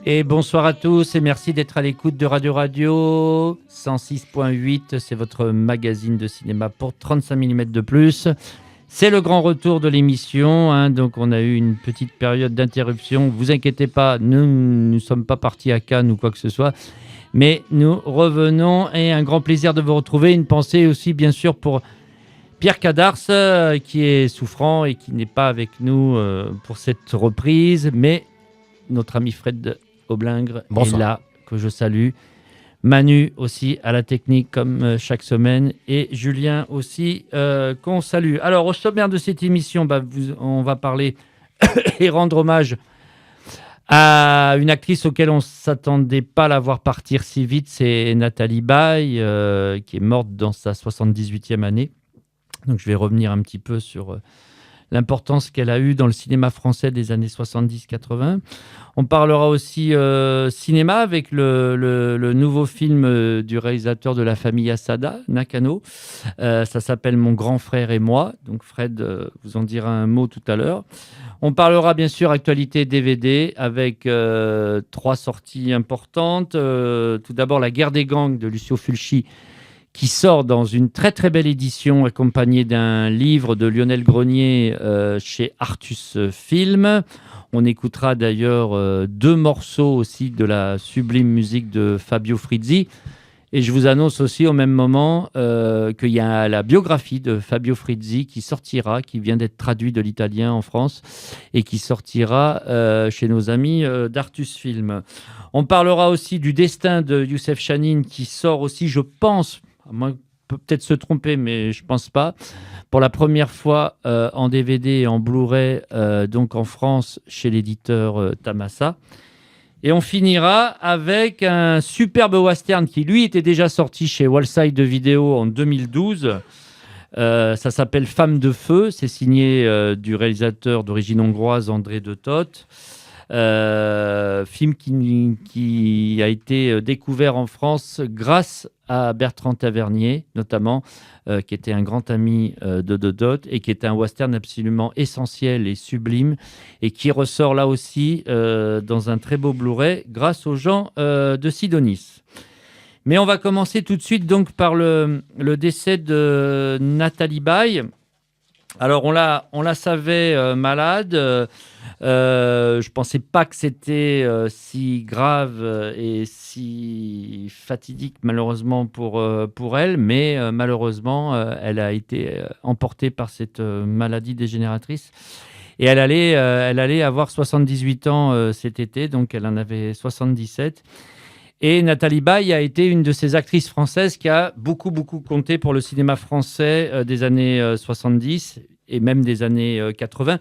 Et bonsoir à tous et merci d'être à l'écoute de Radio Radio 106.8. C'est votre magazine de cinéma pour 35 mm de plus. C'est le grand retour de l'émission, hein, donc on a eu une petite période d'interruption. Vous inquiétez pas, nous ne sommes pas partis à Cannes ou quoi que ce soit. Mais nous revenons et un grand plaisir de vous retrouver. Une pensée aussi bien sûr pour Pierre Cadars qui est souffrant et qui n'est pas avec nous pour cette reprise. Mais notre ami Fred Aublingre est là, que je salue. Manu aussi à la technique comme chaque semaine. Et Julien aussi qu'on salue. Alors au sommaire de cette émission, on va parler et rendre hommage à une actrice auquel on ne s'attendait pas à la voir partir si vite. C'est Nathalie Baye qui est morte dans sa 78e année. Donc je vais revenir un petit peu sur l'importance qu'elle a eue dans le cinéma français des années 70-80. On parlera aussi cinéma avec le nouveau film du réalisateur de La Famille Assada, Nakano. Ça s'appelle Mon grand frère et moi. Donc Fred vous en dira un mot tout à l'heure. On parlera bien sûr actualité DVD avec 3 sorties importantes. Tout d'abord La guerre des gangs de Lucio Fulci, qui sort dans une très très belle édition accompagnée d'un livre de Lionel Grenier chez Artus Film. On écoutera d'ailleurs 2 morceaux aussi de la sublime musique de Fabio Frizzi. Et je vous annonce aussi au même moment qu'il y a la biographie de Fabio Frizzi qui sortira, qui vient d'être traduit de l'italien en France et qui sortira chez nos amis d'Artus Film. On parlera aussi du destin de Youssef Chahine qui sort aussi, je pense, moi, peut-être se tromper, mais je pense pas. Pour la première fois en DVD et en Blu-ray, donc en France, chez l'éditeur Tamassa. Et on finira avec un superbe western qui, lui, était déjà sorti chez Wallside Vidéo en 2012. Ça s'appelle Femme de feu. C'est signé du réalisateur d'origine hongroise André de Toth. Film qui a été découvert en France grâce à Bertrand Tavernier, notamment, qui était un grand ami de Toth et qui est un western absolument essentiel et sublime et qui ressort là aussi dans un très beau Blu-ray grâce aux gens de Sidonis. Mais on va commencer tout de suite donc par le décès de Nathalie Baye. Alors on la savait malade. Je pensais pas que c'était si grave et si fatidique malheureusement pour elle, mais malheureusement elle a été emportée par cette maladie dégénératrice et elle allait avoir 78 ans cet été, donc elle en avait 77. Et Nathalie Baye a été une de ces actrices françaises qui a beaucoup compté pour le cinéma français des années 70 et même des années 80.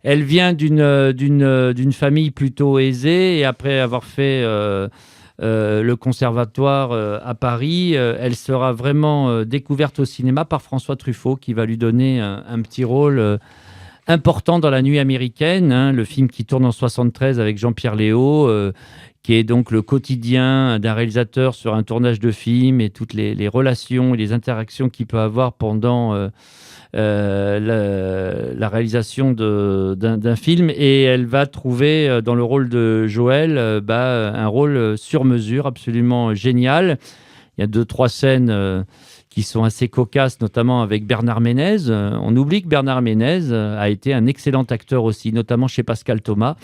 Elle vient d'une famille plutôt aisée et après avoir fait le conservatoire à Paris, elle sera vraiment découverte au cinéma par François Truffaut qui va lui donner un petit rôle important dans La Nuit américaine, hein, le film qui tourne en 73 avec Jean-Pierre Léaud, qui est donc le quotidien d'un réalisateur sur un tournage de film et toutes les relations et les interactions qu'il peut avoir pendant la réalisation d'un film. Et elle va trouver dans le rôle de Joël un rôle sur mesure absolument génial. Il y a 2-3 scènes qui sont assez cocasses, notamment avec Bernard Ménez. On oublie que Bernard Ménez a été un excellent acteur aussi, notamment chez Pascal Thomas.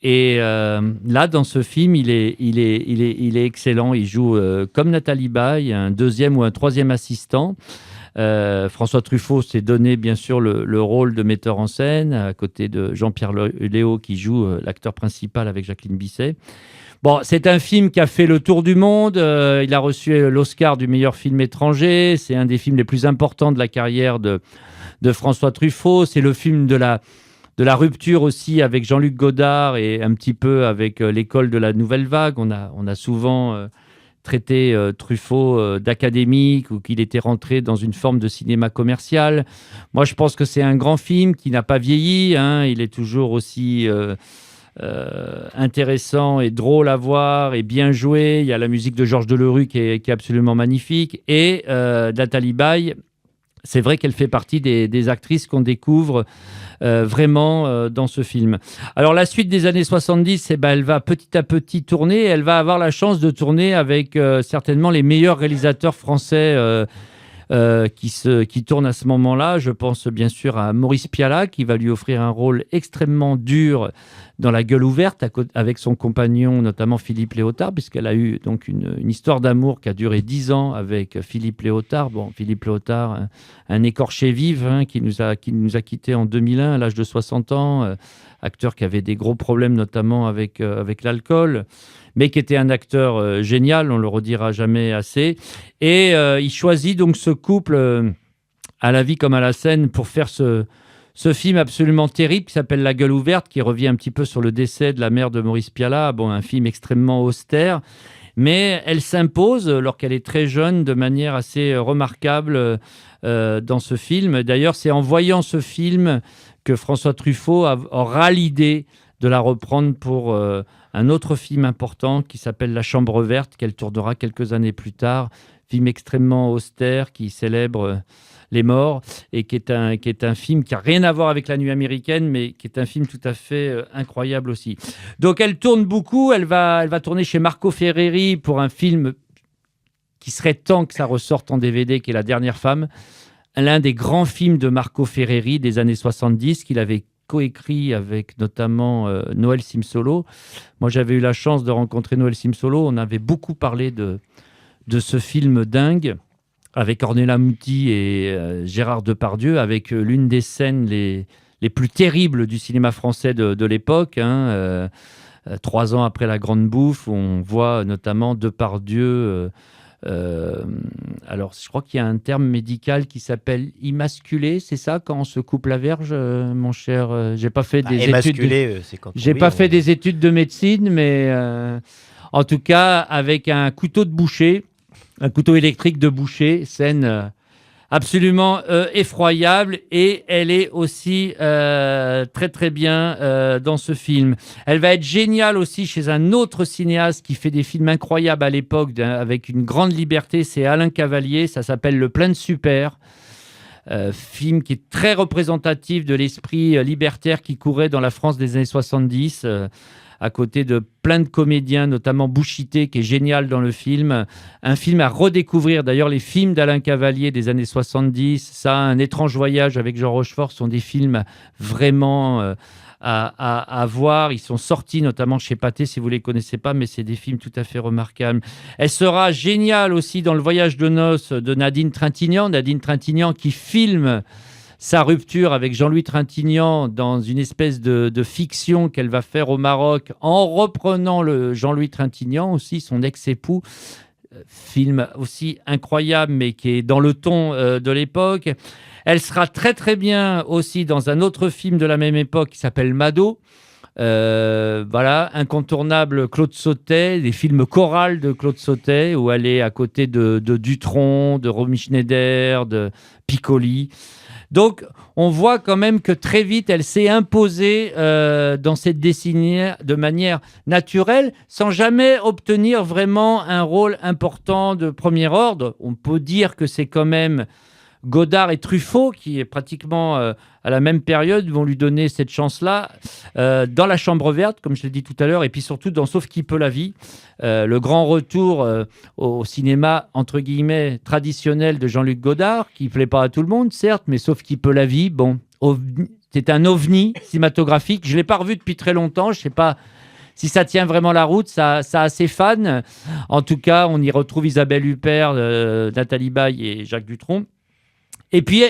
Et là, dans ce film, il est excellent. Il joue comme Nathalie Baye, un 2e ou un 3e assistant. François Truffaut s'est donné, bien sûr, le rôle de metteur en scène, à côté de Jean-Pierre Léaud, qui joue l'acteur principal avec Jacqueline Bisset. Bon, c'est un film qui a fait le tour du monde. Il a reçu l'Oscar du meilleur film étranger. C'est un des films les plus importants de la carrière de François Truffaut. C'est le film de la rupture aussi avec Jean-Luc Godard et un petit peu avec l'école de la Nouvelle Vague. On a souvent traité Truffaut d'académique ou qu'il était rentré dans une forme de cinéma commercial. Moi, je pense que c'est un grand film qui n'a pas vieilli. Hein. Il est toujours aussi intéressant et drôle à voir et bien joué. Il y a la musique de Georges Delerue qui est absolument magnifique. Et Nathalie Baye c'est vrai qu'elle fait partie des actrices qu'on découvre vraiment dans ce film. Alors la suite des années 70, elle va petit à petit tourner. Elle va avoir la chance de tourner avec certainement les meilleurs réalisateurs français qui tourne à ce moment-là. Je pense bien sûr à Maurice Pialat, qui va lui offrir un rôle extrêmement dur dans La Gueule ouverte, avec son compagnon, notamment Philippe Léotard, puisqu'elle a eu donc une histoire d'amour qui a duré 10 ans avec Philippe Léotard. Bon, Philippe Léotard, un écorché vif, qui nous a quittés en 2001 à l'âge de 60 ans, acteur qui avait des gros problèmes, notamment avec l'alcool, mais qui était un acteur génial, on le redira jamais assez. Et il choisit donc ce couple à la vie comme à la scène pour faire ce film absolument terrible qui s'appelle La Gueule ouverte, qui revient un petit peu sur le décès de la mère de Maurice Pialat. Bon, un film extrêmement austère, mais elle s'impose, alors qu'elle est très jeune, de manière assez remarquable dans ce film. D'ailleurs, c'est en voyant ce film que François Truffaut aura l'idée de la reprendre pour un autre film important qui s'appelle La Chambre verte, qu'elle tournera quelques années plus tard. Film extrêmement austère qui célèbre les morts et qui est un film qui n'a rien à voir avec La Nuit américaine, mais qui est un film tout à fait incroyable aussi. Donc elle tourne beaucoup, elle va tourner chez Marco Ferreri pour un film qui serait temps que ça ressorte en DVD, qui est La Dernière femme, l'un des grands films de Marco Ferreri des années 70 qu'il avait coécrit avec notamment Noël Simsolo. Moi, j'avais eu la chance de rencontrer Noël Simsolo. On avait beaucoup parlé de ce film dingue avec Ornella Muti et Gérard Depardieu, avec l'une des scènes les plus terribles du cinéma français de l'époque. 3 ans après La Grande Bouffe, on voit notamment Depardieu... alors, je crois qu'il y a un terme médical qui s'appelle immasculé, c'est ça, quand on se coupe la verge, mon cher. J'ai pas fait des études. J'ai pas fait des études de médecine, mais en tout cas, avec un couteau de boucher, un couteau électrique de boucher, scène absolument effroyable, et elle est aussi très très bien dans ce film. Elle va être géniale aussi chez un autre cinéaste qui fait des films incroyables à l'époque, avec une grande liberté, c'est Alain Cavalier, ça s'appelle Le Plein de Super. Film qui est très représentatif de l'esprit libertaire qui courait dans la France des années 70, à côté de plein de comédiens, notamment Bouchité, qui est génial dans le film. Un film à redécouvrir. D'ailleurs, les films d'Alain Cavalier des années 70, ça, Un étrange voyage avec Jean Rochefort, sont des films vraiment à voir. Ils sont sortis notamment chez Pathé, si vous ne les connaissez pas, mais c'est des films tout à fait remarquables. Elle sera géniale aussi dans Le voyage de noces de Nadine Trintignant. Nadine Trintignant qui filme sa rupture avec Jean-Louis Trintignant dans une espèce de fiction qu'elle va faire au Maroc en reprenant le Jean-Louis Trintignant, aussi son ex-époux. Film aussi incroyable, mais qui est dans le ton de l'époque. Elle sera très très bien aussi dans un autre film de la même époque qui s'appelle Mado. Voilà, incontournable Claude Sautet, des films chorales de Claude Sautet, où elle est à côté de Dutronc, de Romy Schneider, de Piccoli. Donc, on voit quand même que très vite, elle s'est imposée dans cette décennie de manière naturelle, sans jamais obtenir vraiment un rôle important de premier ordre. On peut dire que c'est quand même Godard et Truffaut, qui est pratiquement à la même période, vont lui donner cette chance-là dans La Chambre verte, comme je l'ai dit tout à l'heure, et puis surtout dans Sauf qui peut la vie, le grand retour au cinéma, entre guillemets, traditionnel de Jean-Luc Godard, qui ne plaît pas à tout le monde, certes, mais Sauf qui peut la vie, bon, c'est un ovni cinématographique. Je ne l'ai pas revu depuis très longtemps, je ne sais pas si ça tient vraiment la route, ça a ses fans. En tout cas, on y retrouve Isabelle Huppert, Nathalie Baye et Jacques Dutronc. Et puis,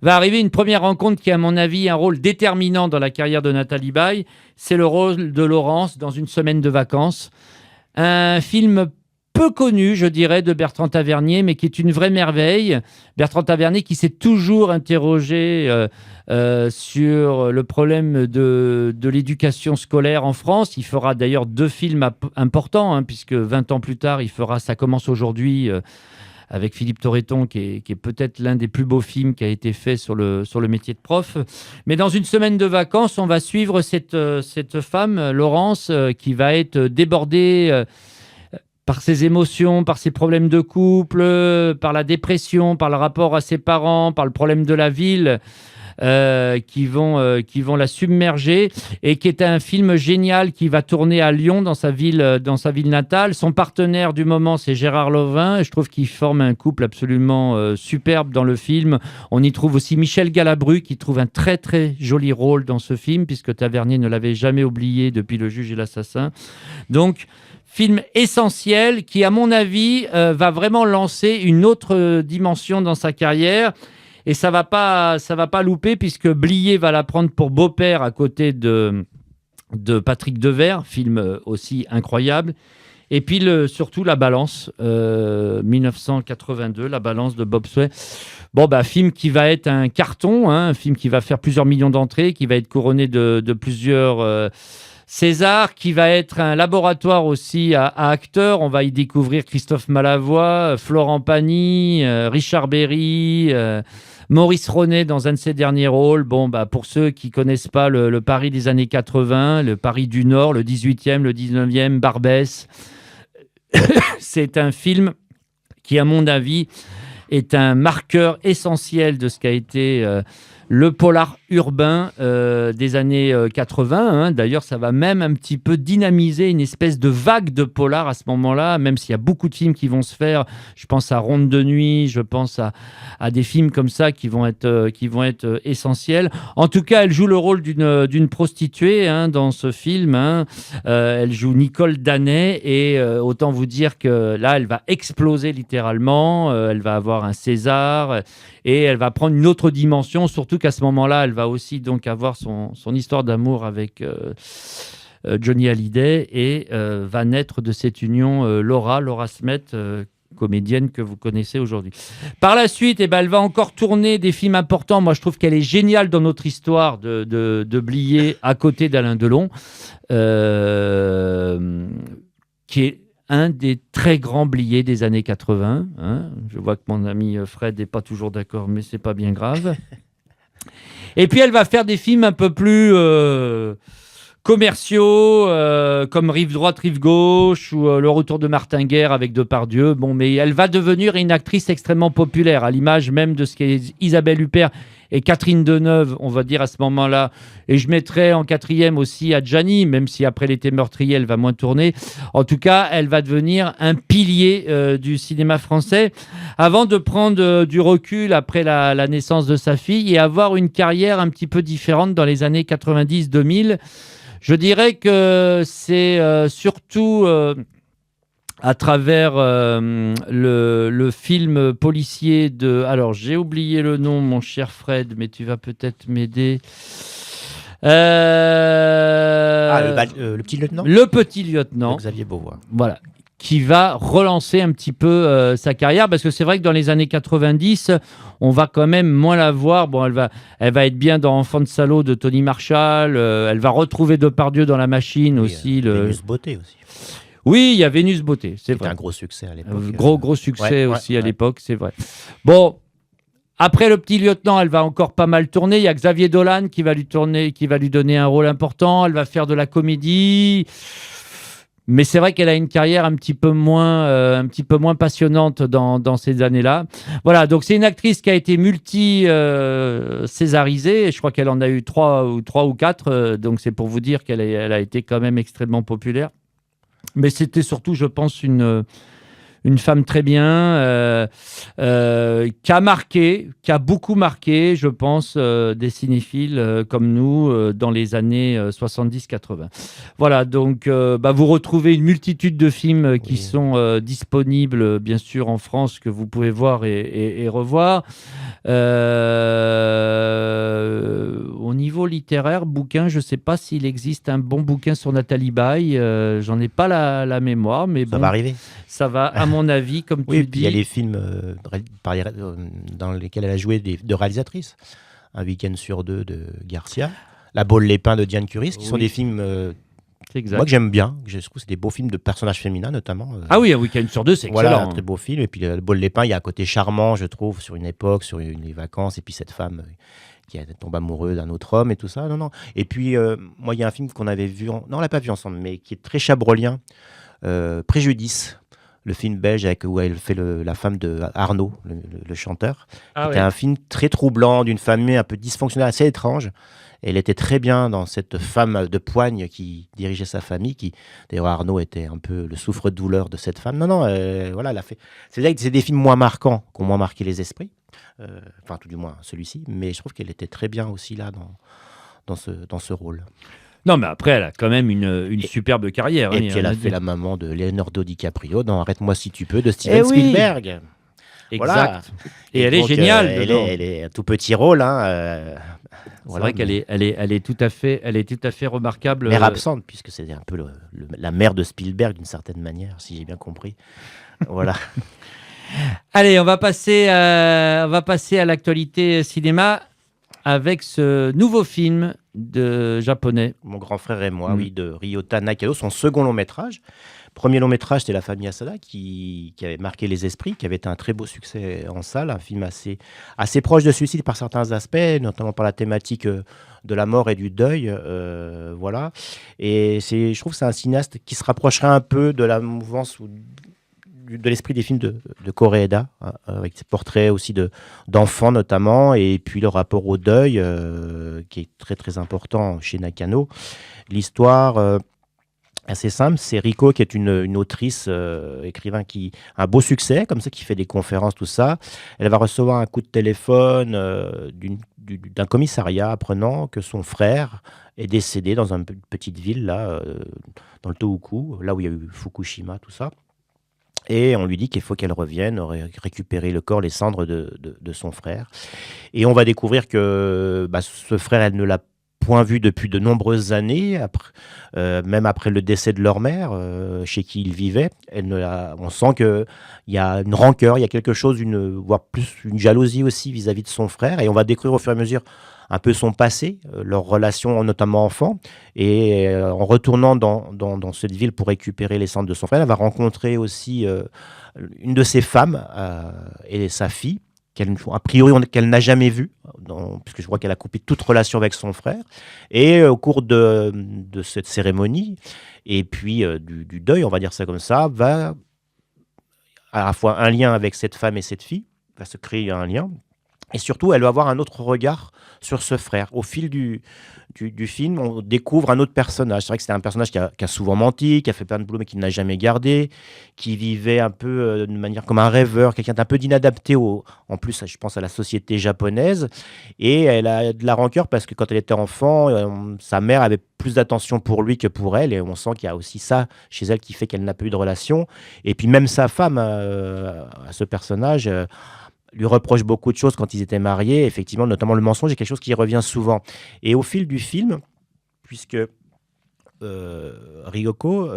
va arriver une première rencontre qui, à mon avis, un rôle déterminant dans la carrière de Nathalie Baye. C'est le rôle de Laurence dans Une semaine de vacances. Un film peu connu, je dirais, de Bertrand Tavernier, mais qui est une vraie merveille. Bertrand Tavernier qui s'est toujours interrogé sur le problème de l'éducation scolaire en France. Il fera d'ailleurs 2 films importants, puisque 20 ans plus tard, il fera Ça commence aujourd'hui, avec Philippe Torreton, qui est peut-être l'un des plus beaux films qui a été fait sur le métier de prof. Mais dans Une semaine de vacances, on va suivre cette femme, Laurence, qui va être débordée par ses émotions, par ses problèmes de couple, par la dépression, par le rapport à ses parents, par le problème de la ville, qui vont la submerger, et qui est un film génial qui va tourner à Lyon, dans sa ville natale. Son partenaire du moment, c'est Gérard Lavin, et je trouve qu'ils forment un couple absolument superbe dans le film. On y trouve aussi Michel Galabru, qui trouve un très très joli rôle dans ce film, puisque Tavernier ne l'avait jamais oublié depuis Le Juge et l'Assassin. Donc, film essentiel qui, à mon avis, va vraiment lancer une autre dimension dans sa carrière. Et ça va pas louper, puisque Blier va la prendre pour beau-père à côté de Patrick Devers, film aussi incroyable. Et puis surtout La Balance, 1982, La Balance de Bobsway. Bon, film qui va être un carton, un film qui va faire plusieurs millions d'entrées, qui va être couronné de plusieurs César, qui va être un laboratoire aussi à acteurs. On va y découvrir Christophe Malavoie, Florent Pagny, Richard Berry, Maurice Ronet dans un de ses derniers rôles. Pour ceux qui ne connaissent pas le Paris des années 80, le Paris du Nord, le 18e, le 19e, Barbès, c'est un film qui, à mon avis, est un marqueur essentiel de ce qu'a été le polar urbain des années 80. D'ailleurs, ça va même un petit peu dynamiser une espèce de vague de polar à ce moment-là, même s'il y a beaucoup de films qui vont se faire. Je pense à Ronde de nuit, je pense à des films comme ça qui vont être essentiels. En tout cas, elle joue le rôle d'une prostituée dans ce film. Elle joue Nicole Danet, et autant vous dire que là, elle va exploser littéralement. Elle va avoir un César, et elle va prendre une autre dimension, surtout qu'à ce moment-là, elle va aussi donc avoir son histoire d'amour avec Johnny Hallyday, et va naître de cette union Laura Smet, comédienne que vous connaissez aujourd'hui. Par la suite, elle va encore tourner des films importants. Moi, je trouve qu'elle est géniale dans notre histoire de Blier, à côté d'Alain Delon, qui est un des très grands Blier des années 80. Je vois que mon ami Fred n'est pas toujours d'accord, mais c'est pas bien grave. Et puis elle va faire des films un peu plus commerciaux, comme Rive droite, Rive gauche, ou Le Retour de Martin Guerre avec Depardieu. Mais elle va devenir une actrice extrêmement populaire, à l'image même de ce qu'est Isabelle Huppert et Catherine Deneuve, on va dire à ce moment-là. Et je mettrais en quatrième aussi Adjani, même si après L'été meurtrier, elle va moins tourner. En tout cas, elle va devenir un pilier du cinéma français, avant de prendre du recul après la naissance de sa fille, et avoir une carrière un petit peu différente dans les années 90-2000. Je dirais que c'est surtout à travers le film policier de... Alors, j'ai oublié le nom, mon cher Fred, mais tu vas peut-être m'aider. Le petit lieutenant. Le petit lieutenant. De Xavier Beauvois. Voilà. Qui va relancer un petit peu sa carrière, parce que c'est vrai que dans les années 90, on va quand même moins la voir. Elle va être bien dans Enfant de salaud de Tony Marshall. Elle va retrouver Depardieu dans La Machine aussi. Vénus Beauté aussi. Oui, il y a Vénus Beauté, c'est vrai. C'était un gros succès à l'époque. Gros succès aussi à l'époque, c'est vrai. Bon, après Le Petit Lieutenant, elle va encore pas mal tourner. Il y a Xavier Dolan qui va lui donner un rôle important. Elle va faire de la comédie. Mais c'est vrai qu'elle a une carrière un petit peu moins passionnante dans ces années-là. Voilà, donc c'est une actrice qui a été césarisée. Je crois qu'elle en a eu 3 ou 4. Donc c'est pour vous dire qu'elle a été quand même extrêmement populaire. Mais c'était surtout, je pense, une femme très bien, qui a beaucoup marqué, je pense, des cinéphiles comme nous dans les années 70-80. Voilà, donc vous retrouvez une multitude de films qui sont disponibles, bien sûr, en France, que vous pouvez voir et revoir. Au niveau littéraire, bouquin, je ne sais pas s'il existe un bon bouquin sur Nathalie Baye. J'en ai pas la mémoire, mais ça va arriver. Ça va, à mon avis, comme tu dis. Il y a les films dans lesquels elle a joué de réalisatrices. Un week-end sur 2 de Garcia. La Baule les Pins de Diane Curis, qui sont des films moi que j'aime bien. Je trouve que c'est des beaux films de personnages féminins, notamment. Ah oui, un week-end sur 2, c'est excellent. Voilà, un très beau film. Et puis La Baule les Pins, il y a un côté charmant, je trouve, sur une époque, sur les vacances, et puis cette femme qui tombe amoureuse d'un autre homme et tout ça. Non. Et puis, moi, il y a un film qu'on avait vu, non, on l'a pas vu ensemble, mais qui est très chabrolien, Préjudice, le film belge où elle fait la femme de Arnaud, le chanteur. C'était un film très troublant, d'une famille un peu dysfonctionnelle, assez étrange. Elle était très bien dans cette femme de poigne qui dirigeait sa famille, d'ailleurs Arnaud était un peu le souffre-douleur de cette femme. Non, voilà, elle a fait. C'est des films moins marquants qui ont moins marqué les esprits, enfin tout du moins celui-ci, mais je trouve qu'elle était très bien aussi là dans ce rôle. Non, mais après, elle a quand même une superbe carrière. Et puis elle a fait la maman de Leonardo DiCaprio dans Arrête-moi si tu peux de Steven Spielberg. Exact. Voilà. Et elle est géniale. Elle est un tout petit rôle. C'est vrai qu'elle est tout à fait remarquable. Mère absente, puisque c'est un peu la mère de Spielberg d'une certaine manière, si j'ai bien compris. Voilà. Allez, on va passer à l'actualité cinéma avec ce nouveau film de japonais. Mon grand frère et moi, de Ryota Nakano, son second long métrage. Premier long métrage, c'était La famille Asada qui avait marqué les esprits, qui avait été un très beau succès en salle, un film assez proche de suicide par certains aspects, notamment par la thématique de la mort et du deuil. Voilà. Et je trouve que c'est un cinéaste qui se rapprocherait un peu de la mouvance de l'esprit des films de Koreeda, avec ses portraits aussi d'enfants notamment, et puis le rapport au deuil, qui est très très important chez Nakano. L'histoire assez simple, c'est Riko qui est une autrice, écrivain qui a un beau succès, comme ça, qui fait des conférences, tout ça. Elle va recevoir un coup de téléphone d'un commissariat apprenant que son frère est décédé dans une petite ville, là, dans le Tohoku, là où il y a eu Fukushima, tout ça. Et on lui dit qu'il faut qu'elle revienne récupérer le corps, les cendres de son frère. Et on va découvrir que ce frère, elle ne l'a point vu depuis de nombreuses années, même après le décès de leur mère, chez qui ils vivaient. On sent qu'il y a une rancœur, il y a quelque chose, voire plus une jalousie aussi vis-à-vis de son frère. Et on va découvrir au fur et à mesure un peu son passé, leur relation notamment enfant. Et en retournant dans cette ville pour récupérer les cendres de son frère, elle va rencontrer aussi une de ses femmes et sa fille, a priori qu'elle n'a jamais vue, puisque je crois qu'elle a coupé toute relation avec son frère. Et au cours de cette cérémonie, et puis du deuil, on va dire ça comme ça, va à la fois un lien avec cette femme et cette fille, va se créer un lien. Et surtout, elle va avoir un autre regard sur ce frère. Au fil du film, on découvre un autre personnage. C'est vrai que c'était un personnage qui a souvent menti, qui a fait plein de boulot, mais qui n'a jamais gardé, qui vivait un peu de manière comme un rêveur, quelqu'un d'un peu d'inadapté, en plus, je pense à la société japonaise. Et elle a de la rancœur parce que quand elle était enfant, sa mère avait plus d'attention pour lui que pour elle. Et on sent qu'il y a aussi ça chez elle qui fait qu'elle n'a pas eu de relation. Et puis même sa femme, à ce personnage... lui reproche beaucoup de choses quand ils étaient mariés, effectivement, notamment le mensonge est quelque chose qui revient souvent. Et au fil du film, puisque Ryoko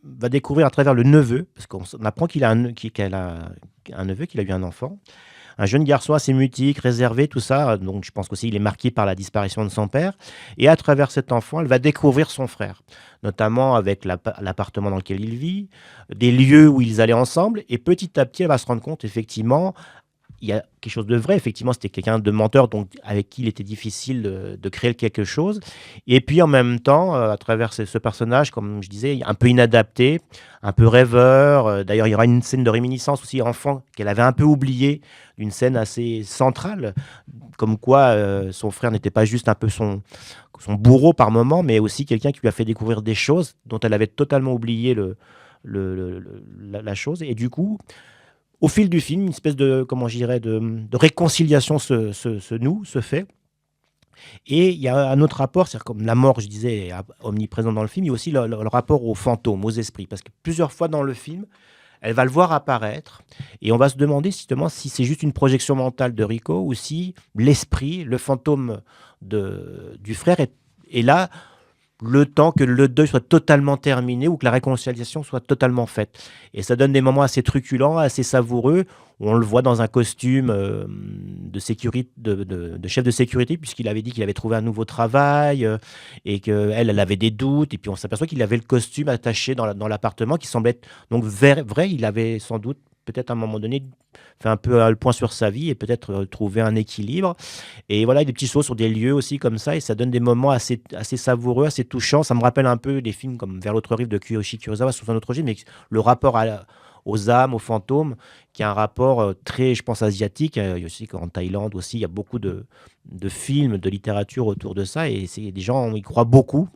va découvrir à travers le neveu, parce qu'on apprend qu'elle a un neveu, qu'il a eu un enfant, un jeune garçon assez mutique, réservé, tout ça, donc je pense qu'aussi il est marqué par la disparition de son père, et à travers cet enfant, elle va découvrir son frère, notamment avec l'appartement dans lequel il vit, des lieux où ils allaient ensemble, et petit à petit, elle va se rendre compte, effectivement, il y a quelque chose de vrai, effectivement, c'était quelqu'un de menteur, donc avec qui il était difficile de créer quelque chose. Et puis en même temps, à travers ce personnage, comme je disais, un peu inadapté, un peu rêveur. D'ailleurs, il y aura une scène de réminiscence aussi enfant qu'elle avait un peu oubliée, une scène assez centrale, comme quoi son frère n'était pas juste un peu son bourreau par moment, mais aussi quelqu'un qui lui a fait découvrir des choses dont elle avait totalement oublié la chose. Et du coup, au fil du film, une espèce de, comment je dirais, de réconciliation se fait. Et il y a un autre rapport, c'est comme la mort, je disais, est omniprésente dans le film, il y a aussi le rapport aux fantômes, aux esprits. Parce que plusieurs fois dans le film, elle va le voir apparaître et on va se demander justement si c'est juste une projection mentale de Riko ou si l'esprit, le fantôme du frère est là le temps que le deuil soit totalement terminé ou que la réconciliation soit totalement faite. Et ça donne des moments assez truculents, assez savoureux, où on le voit dans un costume de chef de sécurité, puisqu'il avait dit qu'il avait trouvé un nouveau travail et qu'elle avait des doutes. Et puis on s'aperçoit qu'il avait le costume attaché dans l'appartement qui semblait être donc vrai. Il avait sans doute peut-être à un moment donné fait un peu le point sur sa vie et peut-être trouver un équilibre. Et voilà, des petites choses sur des lieux aussi comme ça, et ça donne des moments assez savoureux, assez touchants. Ça me rappelle un peu des films comme Vers l'autre rive de Kiyoshi Kurosawa, sous un autre registre, mais le rapport aux âmes, aux fantômes, qui a un rapport très, je pense, asiatique. Il y a aussi qu'en Thaïlande aussi, il y a beaucoup de films, de littérature autour de ça, et des gens y croient beaucoup.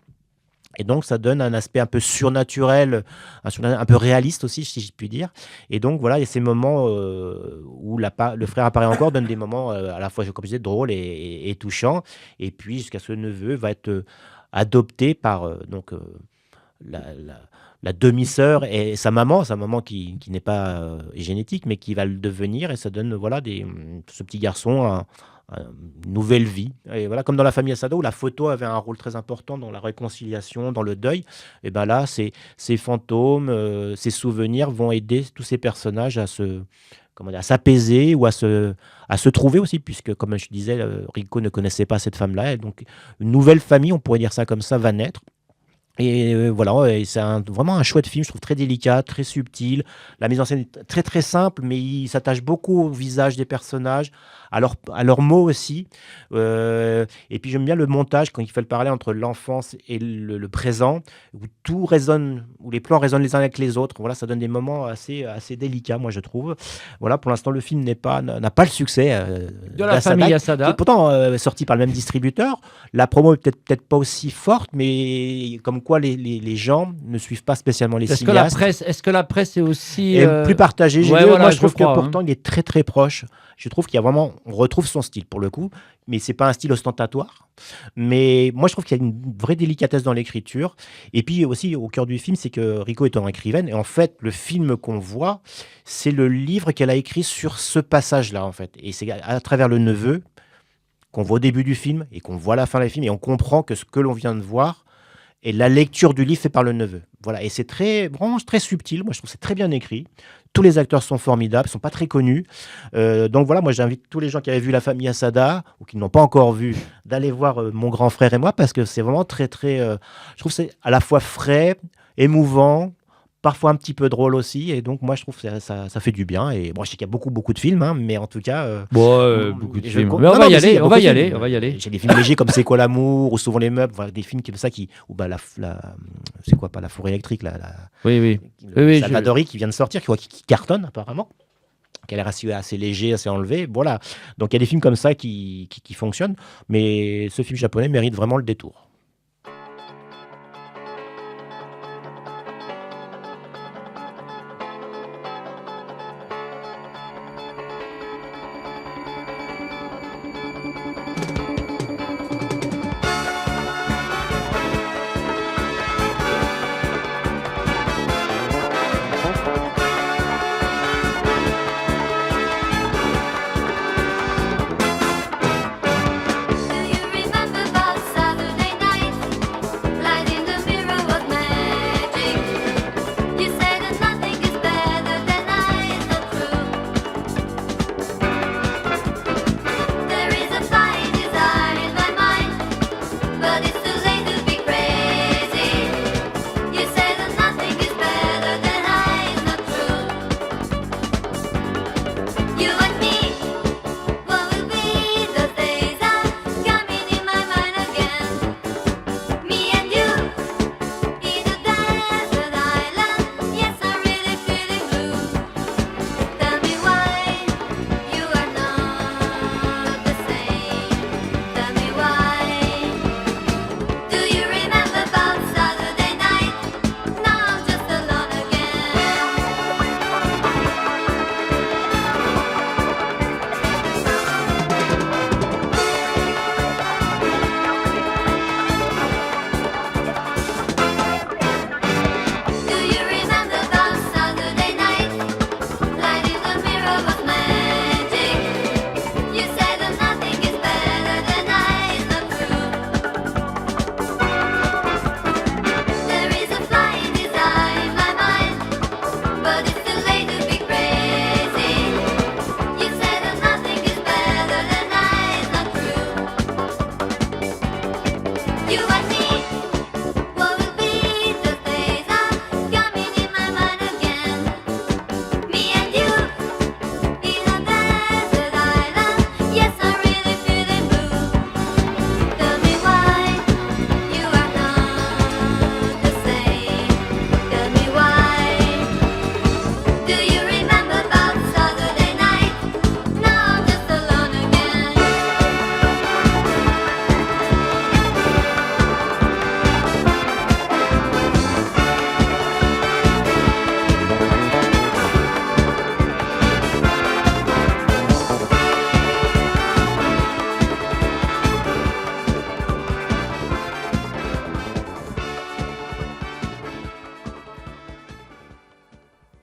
Et donc, ça donne un aspect un peu surnaturel, un peu réaliste aussi, si je puis dire. Et donc, voilà, il y a ces moments où le frère apparaît encore, donne des moments à la fois, comme je disais, drôles et touchants. Et puis, jusqu'à ce que le neveu va être adopté par la demi-sœur et sa maman qui n'est pas génétique, mais qui va le devenir. Et ça donne, voilà, ce petit garçon une nouvelle vie. Et voilà, comme dans la famille Asada, où la photo avait un rôle très important dans la réconciliation, dans le deuil, et ben là, ces fantômes, ces souvenirs vont aider tous ces personnages à s'apaiser ou à se trouver aussi, puisque, comme je disais, Rico ne connaissait pas cette femme-là. Et donc, une nouvelle famille, on pourrait dire ça comme ça, va naître. Et voilà, et c'est vraiment un chouette film, je trouve très délicat, très subtil. La mise en scène est très très simple, mais il s'attache beaucoup au visage des personnages, à leurs mots aussi. Et puis j'aime bien le montage quand il fait le parallèle entre l'enfance et le présent, où tout résonne, où les plans résonnent les uns avec les autres. Voilà, ça donne des moments assez délicats, moi je trouve. Voilà, pour l'instant le film n'a pas le succès de la famille Asada, qui est pourtant sorti par le même distributeur. La promo est peut-être pas aussi forte, mais comme quoi les gens ne suivent pas spécialement les cinéastes. Est-ce que la presse est aussi plus partagée? Ouais, voilà, moi je trouve que pourtant il est très très proche. Je trouve qu'il y a vraiment, on retrouve son style pour le coup, mais c'est pas un style ostentatoire. Mais moi je trouve qu'il y a une vraie délicatesse dans l'écriture. Et puis aussi au cœur du film, c'est que Rico est une écrivaine, et en fait le film qu'on voit, c'est le livre qu'elle a écrit sur ce passage-là en fait. Et c'est à travers le neveu qu'on voit au début du film et qu'on voit à la fin du film, et on comprend que ce que l'on vient de voir et la lecture du livre fait par le neveu. Voilà, et c'est vraiment très subtil. Moi, je trouve que c'est très bien écrit. Tous les acteurs sont formidables, ils sont pas très connus. Donc voilà, moi, j'invite tous les gens qui avaient vu La Famille Asada ou qui n'ont pas encore vu d'aller voir Mon grand frère et moi, parce que c'est vraiment très, très... je trouve que c'est à la fois frais, émouvant, parfois un petit peu drôle aussi, et donc moi je trouve que ça fait du bien. Et bon, je sais qu'il y a beaucoup de films, hein, mais en tout cas beaucoup de films. Mais on va y aller. J'ai des films légers comme C'est quoi l'amour, ou Souvent les meubles, voilà, des films comme ça ou bah c'est quoi, pas La Four électrique, Salvadori qui vient de sortir, qui cartonne apparemment, qui a l'air assez léger, assez enlevé. Voilà, donc il y a des films comme ça qui fonctionnent, mais ce film japonais mérite vraiment le détour.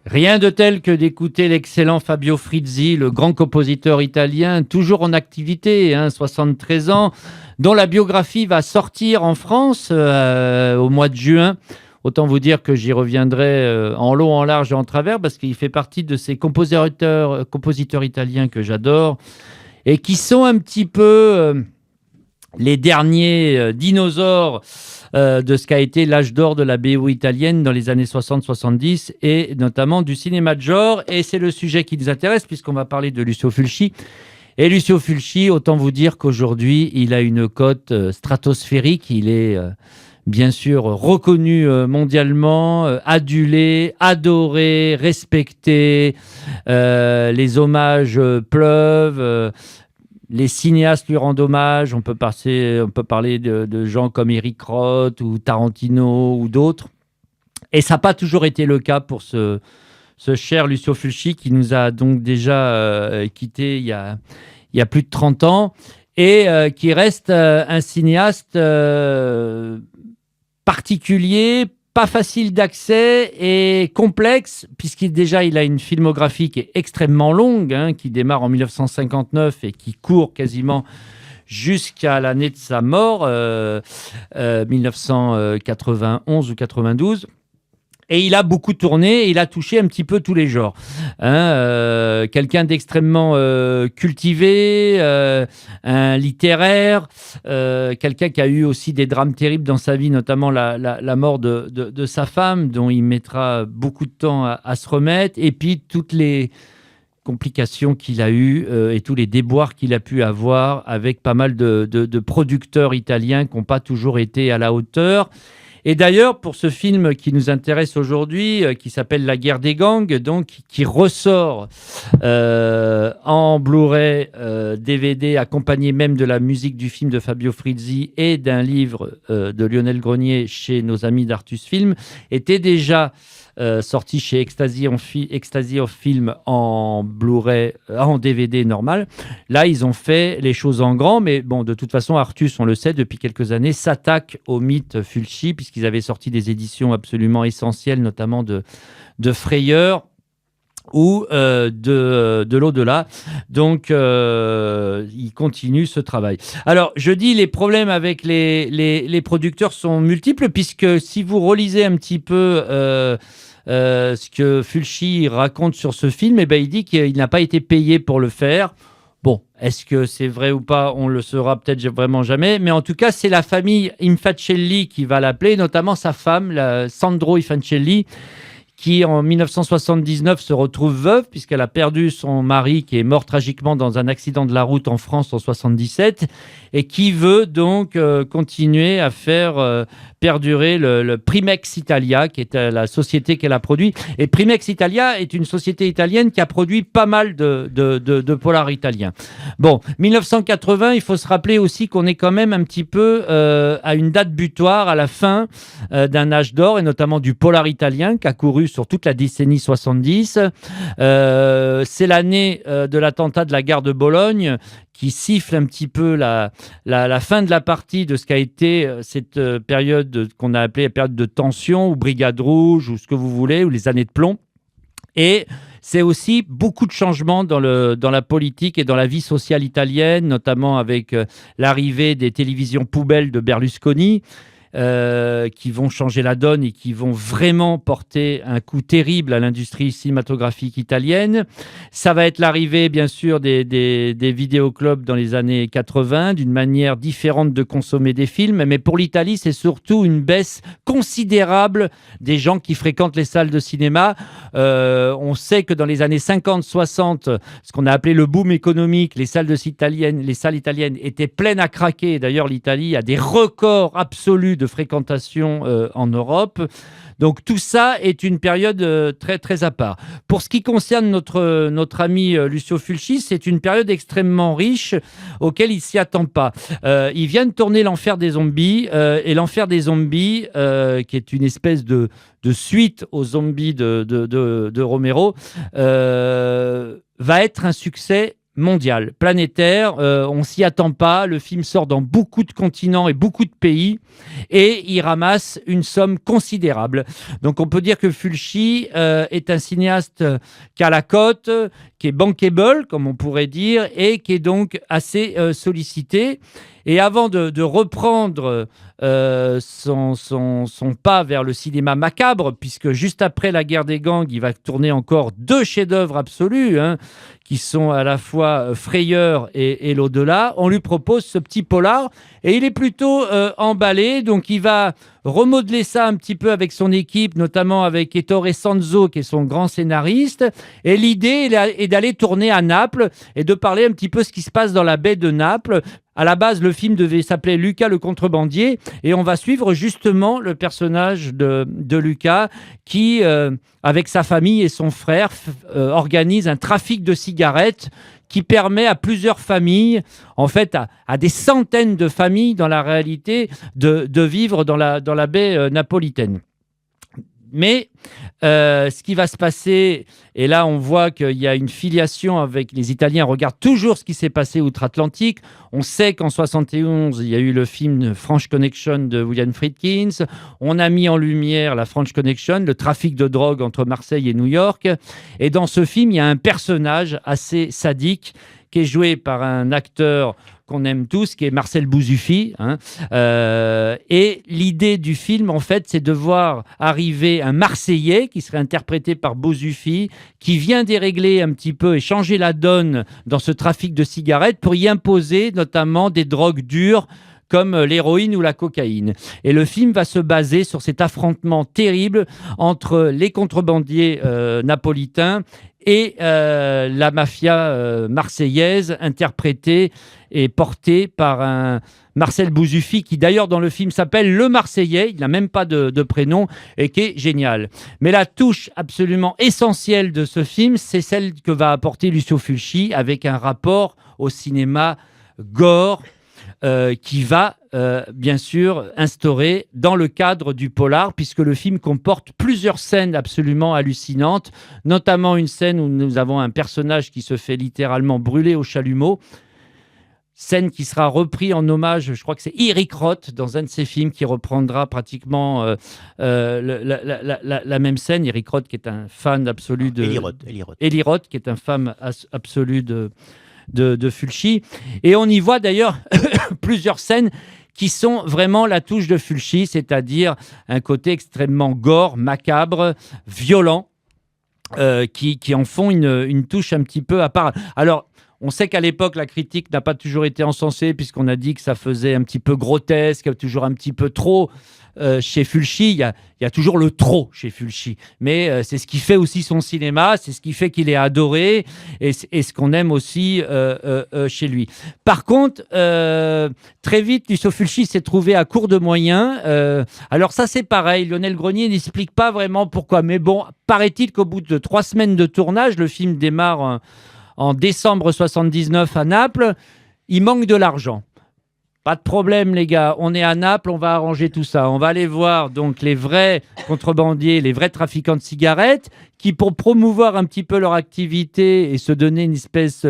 Rien de tel que d'écouter l'excellent Fabio Frizzi, le grand compositeur italien, toujours en activité, 73 ans, dont la biographie va sortir en France au mois de juin. Autant vous dire que j'y reviendrai en long, en large et en travers, parce qu'il fait partie de ces compositeurs italiens que j'adore, et qui sont un petit peu les derniers dinosaures de ce qu'a été l'âge d'or de la BO italienne dans les années 60-70 et notamment du cinéma de genre. Et c'est le sujet qui nous intéresse puisqu'on va parler de Lucio Fulci. Et Lucio Fulci, autant vous dire qu'aujourd'hui, il a une cote stratosphérique. Il est bien sûr reconnu mondialement, adulé, adoré, respecté. Les hommages pleuvent. Les cinéastes lui rendent hommage. On peut parler de gens comme Eric Roth ou Tarantino ou d'autres. Et ça n'a pas toujours été le cas pour ce cher Lucio Fulci qui nous a donc déjà quittés il y a plus de 30 ans et qui reste un cinéaste particulier, pas facile d'accès et complexe, puisqu'il a une filmographie qui est extrêmement longue, qui démarre en 1959 et qui court quasiment jusqu'à l'année de sa mort, 1991 ou 92. Et il a beaucoup tourné, et il a touché un petit peu tous les genres. Quelqu'un d'extrêmement cultivé, un littéraire, quelqu'un qui a eu aussi des drames terribles dans sa vie, notamment la mort de sa femme, dont il mettra beaucoup de temps à se remettre, et puis toutes les complications qu'il a eues et tous les déboires qu'il a pu avoir avec pas mal de producteurs italiens qui n'ont pas toujours été à la hauteur. Et d'ailleurs, pour ce film qui nous intéresse aujourd'hui, qui s'appelle La guerre des gangs, donc, qui ressort en Blu-ray, DVD, accompagné même de la musique du film de Fabio Frizzi et d'un livre de Lionel Grenier chez nos amis d'Artus Film, était déjà sorti chez Ecstasy of Film en Blu-ray, en DVD normal. Là, ils ont fait les choses en grand, mais bon, de toute façon, Artus, on le sait, depuis quelques années, s'attaque au mythe Fulci, puisqu'ils avaient sorti des éditions absolument essentielles, notamment de Frayeur ou de l'au-delà. Donc, il continue ce travail. Alors, je dis, les problèmes avec les producteurs sont multiples, puisque si vous relisez un petit peu ce que Fulci raconte sur ce film, il dit qu'il n'a pas été payé pour le faire. Bon, est-ce que c'est vrai ou pas? On le saura peut-être vraiment jamais. Mais en tout cas, c'est la famille Infancelli qui va l'appeler, notamment sa femme, Sandro Infancelli, qui en 1979 se retrouve veuve puisqu'elle a perdu son mari qui est mort tragiquement dans un accident de la route en France en 77 et qui veut donc continuer à faire perdurer le Primex Italia, qui est la société qu'elle a produit. Et Primex Italia est une société italienne qui a produit pas mal de polars italiens. Bon, 1980, il faut se rappeler aussi qu'on est quand même un petit peu à une date butoir, à la fin d'un âge d'or, et notamment du polar italien qui a couru sur toute la décennie 70. C'est l'année de l'attentat de la gare de Bologne qui siffle un petit peu la fin de la partie de ce qu'a été cette période qu'on a appelée la période de tension, ou Brigade Rouge, ou ce que vous voulez, ou les années de plomb. Et c'est aussi beaucoup de changements dans la politique et dans la vie sociale italienne, notamment avec l'arrivée des télévisions poubelles de Berlusconi, qui vont changer la donne et qui vont vraiment porter un coup terrible à l'industrie cinématographique italienne. Ça va être l'arrivée, bien sûr, des vidéoclubs dans les années 80, d'une manière différente de consommer des films. Mais pour l'Italie, c'est surtout une baisse considérable des gens qui fréquentent les salles de cinéma. On sait que dans les années 50-60, ce qu'on a appelé le boom économique, les salles italiennes étaient pleines à craquer. D'ailleurs, l'Italie a des records absolus de fréquentation en Europe. Donc tout ça est une période très très à part. Pour ce qui concerne notre ami Lucio Fulci, c'est une période extrêmement riche auquel il s'y attend pas. Il vient de tourner L'Enfer des zombies et L'Enfer des zombies, qui est une espèce de suite aux zombies de Romero, va être un succès mondial, planétaire. On s'y attend pas. Le film sort dans beaucoup de continents et beaucoup de pays et il ramasse une somme considérable. Donc on peut dire que Fulci est un cinéaste qui a la cote, qui est bankable, comme on pourrait dire, et qui est donc assez sollicité. Et avant de reprendre son pas vers le cinéma macabre, puisque juste après La Guerre des gangs, il va tourner encore 2 chefs-d'œuvre absolus, qui sont à la fois Frayeur et L'Au-delà, on lui propose ce petit polar, et il est plutôt emballé, donc il va remodeler ça un petit peu avec son équipe, notamment avec Ettore Sanzo, qui est son grand scénariste, et l'idée est d'aller tourner à Naples, et de parler un petit peu ce qui se passe dans la baie de Naples. À la base, le film devait s'appeler Lucas le contrebandier et on va suivre justement le personnage de Lucas qui, avec sa famille et son frère, organise un trafic de cigarettes qui permet à plusieurs familles, en fait à des centaines de familles dans la réalité, de vivre dans la baie napolitaine. Mais ce qui va se passer, et là on voit qu'il y a une filiation avec les Italiens, regardent toujours ce qui s'est passé outre-Atlantique. On sait qu'en 71, il y a eu le film French Connection de William Friedkin. On a mis en lumière la French Connection, le trafic de drogue entre Marseille et New York. Et dans ce film, il y a un personnage assez sadique qui est joué par un acteur qu'on aime tous, qui est Marcel Bouzoufi. Et l'idée du film, en fait, c'est de voir arriver un Marseillais qui serait interprété par Bouzoufi, qui vient dérégler un petit peu et changer la donne dans ce trafic de cigarettes pour y imposer notamment des drogues dures comme l'héroïne ou la cocaïne. Et le film va se baser sur cet affrontement terrible entre les contrebandiers napolitains et la mafia marseillaise, interprétée et portée par un Marcel Bouzoufi, qui d'ailleurs dans le film s'appelle Le Marseillais, il n'a même pas de prénom, et qui est génial. Mais la touche absolument essentielle de ce film, c'est celle que va apporter Lucio Fulci avec un rapport au cinéma gore, qui va bien sûr instaurer dans le cadre du polar, puisque le film comporte plusieurs scènes absolument hallucinantes, notamment une scène où nous avons un personnage qui se fait littéralement brûler au chalumeau, scène qui sera reprise en hommage, je crois que c'est Eric Roth, dans un de ses films, qui reprendra pratiquement la même scène. Eric Roth, qui est un fan absolu de... Eli Roth, qui est un fan absolu de Fulci. Et on y voit d'ailleurs plusieurs scènes qui sont vraiment la touche de Fulci, c'est-à-dire un côté extrêmement gore, macabre, violent, qui en font une touche un petit peu à part. Alors, on sait qu'à l'époque, la critique n'a pas toujours été encensée, puisqu'on a dit que ça faisait un petit peu grotesque, toujours un petit peu trop. Chez Fulci, il y a toujours le trop chez Fulci. Mais c'est ce qui fait aussi son cinéma, c'est ce qui fait qu'il est adoré et ce qu'on aime aussi chez lui. Par contre, très vite, Lucio Fulci s'est trouvé à court de moyens. Alors ça, c'est pareil. Lionel Grenier n'explique pas vraiment pourquoi. Mais bon, paraît-il qu'au bout de 3 semaines de tournage, le film démarre en décembre 79 à Naples, il manque de l'argent. Pas de problème, les gars. On est à Naples, on va arranger tout ça. On va aller voir donc les vrais contrebandiers, les vrais trafiquants de cigarettes, qui, pour promouvoir un petit peu leur activité et se donner une espèce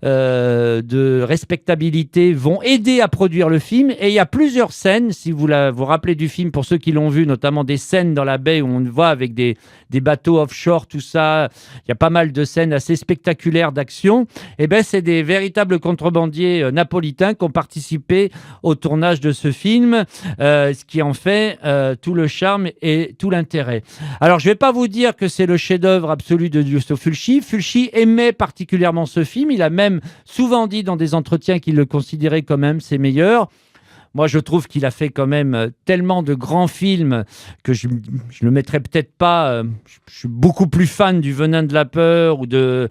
de respectabilité, vont aider à produire le film. Et il y a plusieurs scènes, si vous vous rappelez du film, pour ceux qui l'ont vu, notamment des scènes dans la baie où on voit avec des bateaux offshore, tout ça. Il y a pas mal de scènes assez spectaculaires d'action. Et ben, c'est des véritables contrebandiers napolitains qui ont participé au tournage de ce film, ce qui en fait tout le charme et tout l'intérêt. Alors, je ne vais pas vous dire que c'est le chef-d'œuvre absolu de Lucio Fulci. Fulci aimait particulièrement ce film. Il a même souvent dit dans des entretiens qu'il le considérait quand même ses meilleurs. Moi, je trouve qu'il a fait quand même tellement de grands films que je ne le mettrais peut-être pas... je suis beaucoup plus fan du Venin de la peur ou de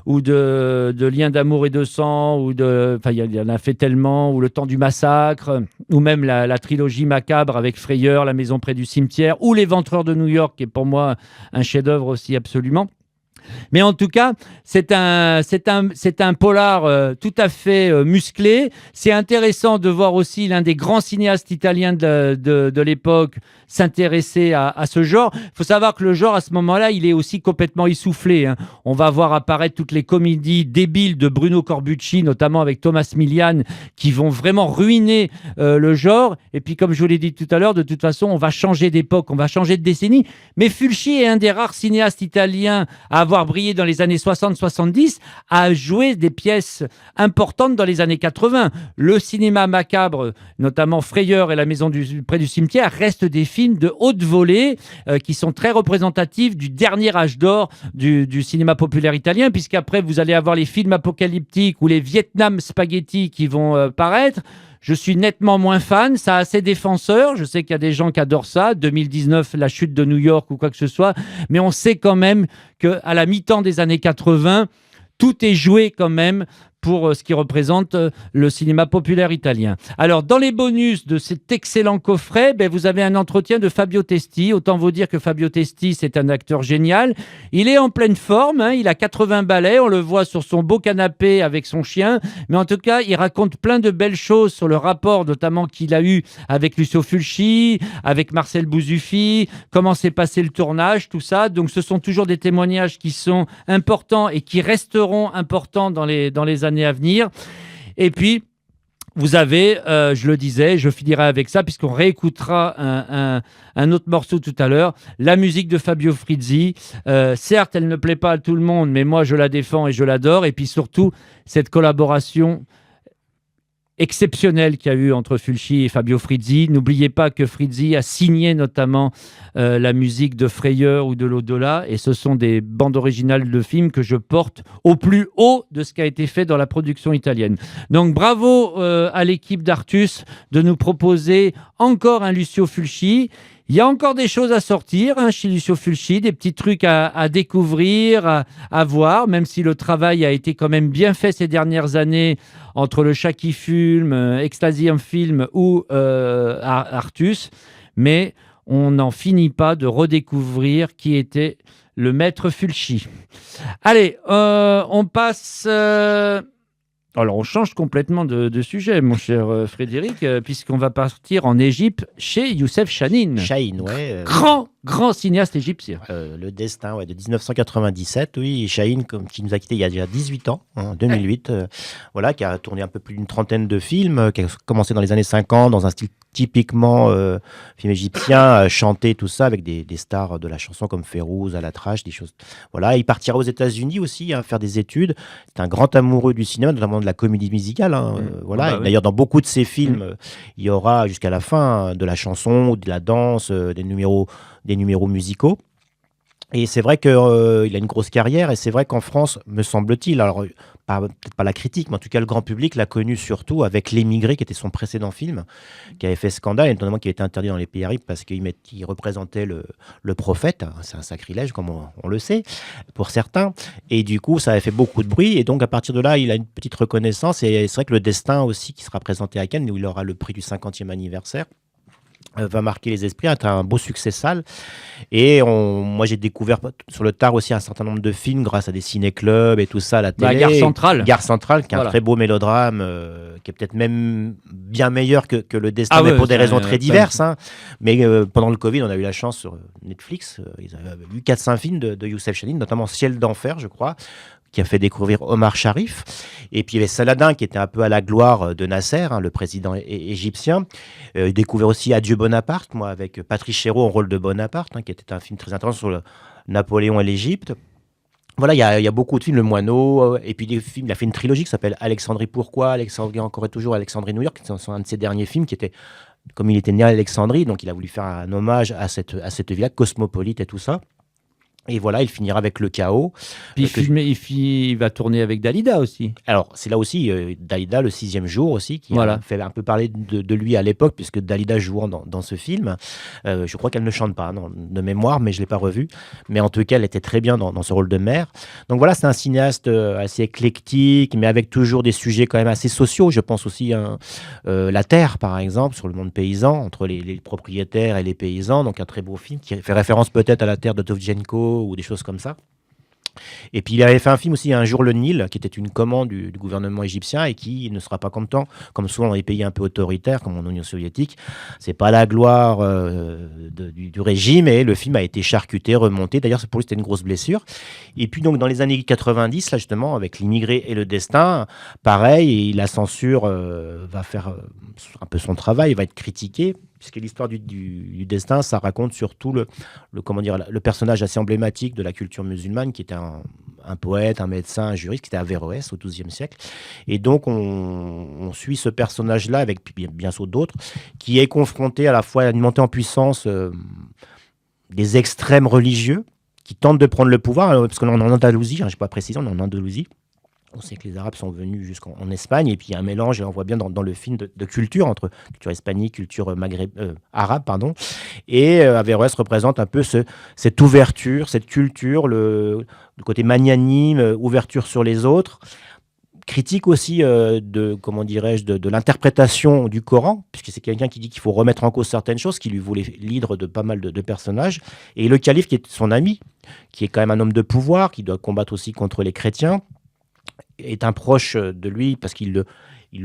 Liens d'amour et de sang, enfin, il en a fait tellement, ou Le temps du massacre, ou même la trilogie macabre avec Frayeur, La maison près du cimetière, ou Les Ventreurs de New York, qui est pour moi un chef-d'œuvre aussi absolument. Mais en tout cas, c'est un polar tout à fait musclé. C'est intéressant de voir aussi l'un des grands cinéastes italiens de l'époque s'intéresser à ce genre. Il faut savoir que le genre, à ce moment-là, il est aussi complètement essoufflé. Hein. On va voir apparaître toutes les comédies débiles de Bruno Corbucci, notamment avec Thomas Milian, qui vont vraiment ruiner le genre. Et puis, comme je vous l'ai dit tout à l'heure, de toute façon, on va changer d'époque, on va changer de décennie. Mais Fulci est un des rares cinéastes italiens à avoir brillé dans les années 60-70, a joué des pièces importantes dans les années 80. Le cinéma macabre, notamment Frayeur et La maison près du cimetière, restent des films de haute volée qui sont très représentatifs du dernier âge d'or du cinéma populaire italien, puisqu'après vous allez avoir les films apocalyptiques ou les Vietnam Spaghetti qui vont paraître. Je suis nettement moins fan, ça a ses défenseurs, je sais qu'il y a des gens qui adorent ça, 2019, la chute de New York ou quoi que ce soit, mais on sait quand même qu'à la mi-temps des années 80, tout est joué quand même pour ce qui représente le cinéma populaire italien. Alors, dans les bonus de cet excellent coffret, vous avez un entretien de Fabio Testi. Autant vous dire que Fabio Testi, c'est un acteur génial. Il est en pleine forme, hein, il a 80 balais, on le voit sur son beau canapé avec son chien. Mais en tout cas, il raconte plein de belles choses sur le rapport, notamment qu'il a eu avec Lucio Fulci, avec Marcel Bouzoufi, comment s'est passé le tournage, tout ça. Donc, ce sont toujours des témoignages qui sont importants et qui resteront importants dans les années à venir. Et puis, vous avez, je le disais, je finirai avec ça, puisqu'on réécoutera un autre morceau tout à l'heure, la musique de Fabio Frizzi. Certes, elle ne plaît pas à tout le monde, mais moi, je la défends et je l'adore. Et puis surtout, cette collaboration exceptionnel qu'il y a eu entre Fulci et Fabio Frizzi. N'oubliez pas que Frizzi a signé notamment la musique de Frayeur ou de l'au-delà, et ce sont des bandes originales de films que je porte au plus haut de ce qui a été fait dans la production italienne. Donc bravo à l'équipe d'Artus de nous proposer encore un Lucio Fulci. Il y a encore des choses à sortir chez Lucio Fulci, des petits trucs à découvrir, à voir, même si le travail a été quand même bien fait ces dernières années entre le Chat qui fume, Ecstasy en film ou Artus. Mais on n'en finit pas de redécouvrir qui était le maître Fulci. Allez, on passe... Alors, on change complètement de sujet, mon cher Frédéric, puisqu'on va partir en Égypte chez Youssef Chahine. Chahine, ouais. Grand cinéaste égyptien. Le destin de 1997, oui. Chahine, qui nous a quittés il y a déjà 18 ans, en 2008, voilà, qui a tourné un peu plus d'une trentaine de films, qui a commencé dans les années 50 dans un style typiquement film égyptien, chanté, tout ça, avec des stars de la chanson comme Férouz, Alatrache, des choses. Voilà, il partira aux États-Unis aussi, faire des études. C'est un grand amoureux du cinéma, notamment de la comédie musicale. Voilà. D'ailleurs, dans beaucoup de ses films, il y aura jusqu'à la fin de la chanson, de la danse, des numéros musicaux. Et c'est vrai qu'il a une grosse carrière, et c'est vrai qu'en France, me semble-t-il, alors peut-être pas la critique, mais en tout cas le grand public l'a connu surtout avec L'Émigré, qui était son précédent film, qui avait fait scandale, et notamment qui a été interdit dans les pays arabes parce qu'il représentait le prophète. C'est un sacrilège, comme on le sait, pour certains. Et du coup, ça avait fait beaucoup de bruit, et donc à partir de là, il a une petite reconnaissance, et c'est vrai que Le Destin aussi, qui sera présenté à Cannes, où il aura le prix du 50e anniversaire, va marquer les esprits, être un beau succès salle. Et moi, j'ai découvert sur le tard aussi un certain nombre de films grâce à des ciné-clubs et tout ça à la télé. Gare Centrale, qui est un très beau mélodrame, qui est peut-être même bien meilleur que Le Destin, mais pour des raisons très diverses. Mais pendant le Covid, on a eu la chance sur Netflix, ils avaient vu 4-5 films de Youssef Chahine, notamment Ciel d'enfer, je crois, qui a fait découvrir Omar Sharif. Et puis il y avait Saladin, qui était un peu à la gloire de Nasser, le président égyptien. Découvert aussi Adieu Bonaparte, moi, avec Patrice Chéreau en rôle de Bonaparte, qui était un film très intéressant sur Napoléon et l'Égypte. Voilà, il y a beaucoup de films, Le Moineau, et puis des films. Il a fait une trilogie qui s'appelle Alexandrie Pourquoi, Alexandrie encore et toujours, Alexandrie New York, qui sont un de ses derniers films, qui était, comme il était né à Alexandrie, donc il a voulu faire un hommage à cette ville cosmopolite et tout ça. Et voilà, il finira avec Le Chaos. Puis il va tourner avec Dalida aussi. Alors, c'est là aussi Dalida, Le 6e jour aussi, qui a fait un peu parler de lui à l'époque, puisque Dalida jouant dans ce film. Je crois qu'elle ne chante pas, de mémoire, mais je ne l'ai pas revue. Mais en tout cas, elle était très bien dans ce rôle de mère. Donc voilà, c'est un cinéaste assez éclectique, mais avec toujours des sujets quand même assez sociaux. Je pense aussi à La Terre, par exemple, sur le monde paysan, entre les propriétaires et les paysans. Donc un très beau film qui fait référence peut-être à La Terre de Dovzhenko, ou des choses comme ça. Et puis il avait fait un film aussi, Un jour le Nil, qui était une commande du gouvernement égyptien et qui ne sera pas content, comme souvent dans les pays un peu autoritaires, comme en Union soviétique. C'est pas la gloire du régime, et le film a été charcuté, remonté. D'ailleurs, pour lui, c'était une grosse blessure. Et puis donc dans les années 90, là justement, avec L'immigré et le destin, pareil, et la censure va faire un peu son travail, va être critiqué, puisque l'histoire du destin, ça raconte surtout le personnage assez emblématique de la culture musulmane, qui était un poète, un médecin, un juriste, qui était Averroès au XIIe siècle. Et donc, on suit ce personnage-là, avec bien sûr d'autres, qui est confronté à la fois à une montée en puissance des extrêmes religieux, qui tentent de prendre le pouvoir, parce qu'on est en Andalousie, je n'ai pas précisé, on est en Andalousie. On sait que les Arabes sont venus jusqu'en Espagne, et puis il y a un mélange, et on voit bien dans le film, de culture, entre culture hispanique, culture arabe, pardon. Et Averroès représente un peu cette ouverture, cette culture, le côté magnanime, ouverture sur les autres. Critique aussi de l'interprétation du Coran, puisque c'est quelqu'un qui dit qu'il faut remettre en cause certaines choses, qui lui voulait l'hydre de pas mal de personnages. Et le calife, qui est son ami, qui est quand même un homme de pouvoir, qui doit combattre aussi contre les chrétiens, est un proche de lui, parce qu'il il